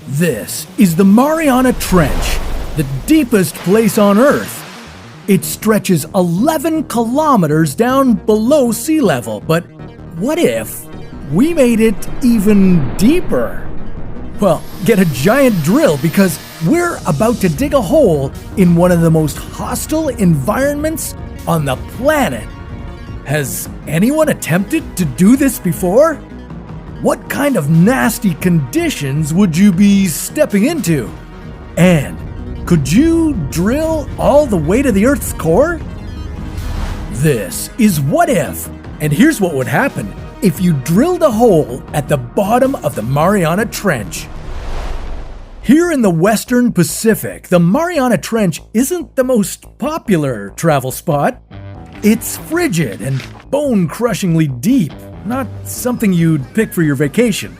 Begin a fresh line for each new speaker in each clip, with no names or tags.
This is the Mariana Trench, the deepest place on Earth. It stretches 11 kilometers down below sea level, but what if we made it even deeper? Well, get a giant drill because we're about to dig a hole in one of the most hostile environments on the planet. Has anyone attempted to do this before? What kind of nasty conditions would you be stepping into? And could you drill all the way to the Earth's core? This is What If, and here's what would happen if you drilled a hole at the bottom of the Mariana Trench. Here in the Western Pacific, the Mariana Trench isn't the most popular travel spot. It's frigid and bone-crushingly deep, not something you'd pick for your vacation.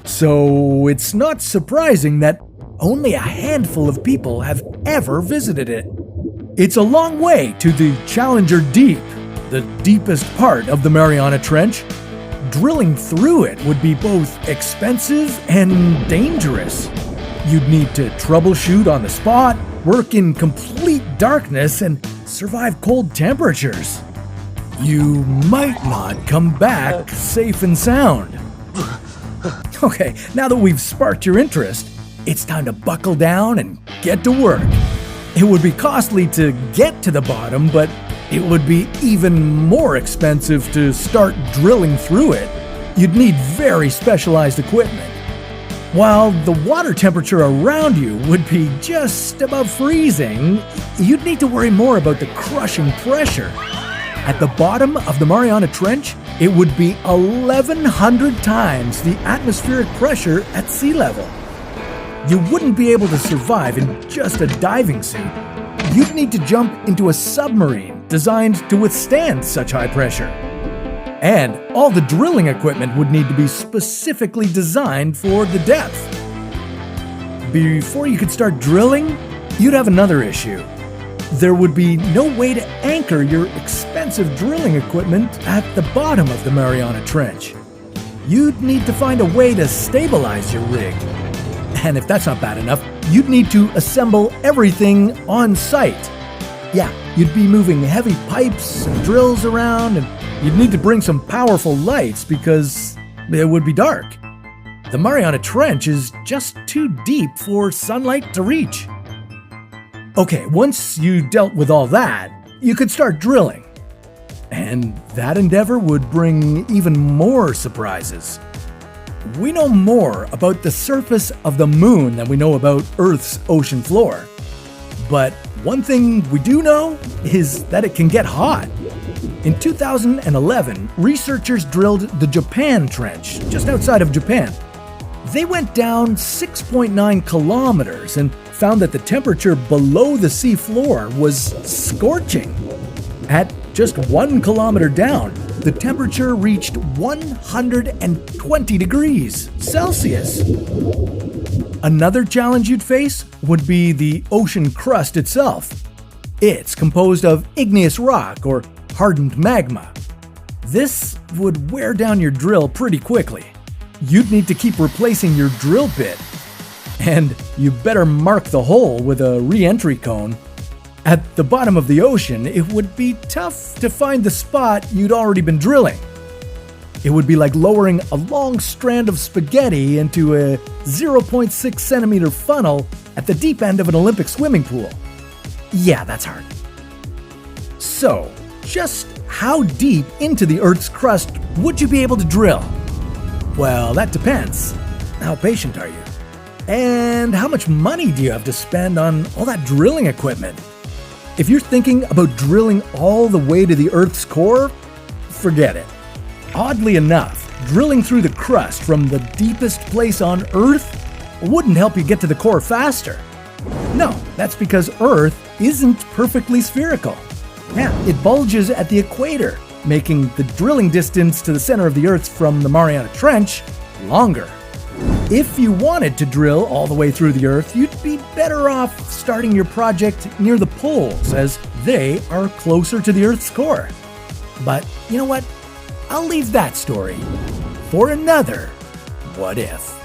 So it's not surprising that only a handful of people have ever visited it. It's a long way to the Challenger Deep, the deepest part of the Mariana Trench. Drilling through it would be both expensive and dangerous. You'd need to troubleshoot on the spot, work in complete darkness, and survive cold temperatures. You might not come back safe and sound. Okay, now that we've sparked your interest, it's time to buckle down and get to work. It would be costly to get to the bottom, but it would be even more expensive to start drilling through it. You'd need very specialized equipment. While the water temperature around you would be just above freezing, you'd need to worry more about the crushing pressure. At the bottom of the Mariana Trench, it would be 1,100 times the atmospheric pressure at sea level. You wouldn't be able to survive in just a diving suit. You'd need to jump into a submarine designed to withstand such high pressure. And all the drilling equipment would need to be specifically designed for the depth. Before you could start drilling, you'd have another issue. There would be no way to anchor your expensive drilling equipment at the bottom of the Mariana Trench. You'd need to find a way to stabilize your rig. And if that's not bad enough, you'd need to assemble everything on site. Yeah, you'd be moving heavy pipes and drills around, and you'd need to bring some powerful lights because it would be dark. The Mariana Trench is just too deep for sunlight to reach. Okay, once you dealt with all that, you could start drilling. And that endeavor would bring even more surprises. We know more about the surface of the moon than we know about Earth's ocean floor. But one thing we do know is that it can get hot. In 2011, researchers drilled the Japan Trench, just outside of Japan. They went down 6.9 kilometers and found that the temperature below the sea floor was scorching. At just 1 kilometer down, the temperature reached 120 degrees Celsius. Another challenge you'd face would be the ocean crust itself. It's composed of igneous rock or hardened magma. This would wear down your drill pretty quickly. You'd need to keep replacing your drill bit. And you better mark the hole with a re-entry cone. At the bottom of the ocean, it would be tough to find the spot you'd already been drilling. It would be like lowering a long strand of spaghetti into a 0.6 centimeter funnel at the deep end of an Olympic swimming pool. Yeah, that's hard. So, just how deep into the Earth's crust would you be able to drill? Well, that depends. How patient are you? And how much money do you have to spend on all that drilling equipment? If you're thinking about drilling all the way to the Earth's core, forget it. Oddly enough, drilling through the crust from the deepest place on Earth wouldn't help you get to the core faster. No, that's because Earth isn't perfectly spherical. Yeah, it bulges at the equator, making the drilling distance to the center of the Earth from the Mariana Trench longer. If you wanted to drill all the way through the Earth, you'd be better off starting your project near the poles, as they are closer to the Earth's core. But you know what? I'll leave that story for another What If.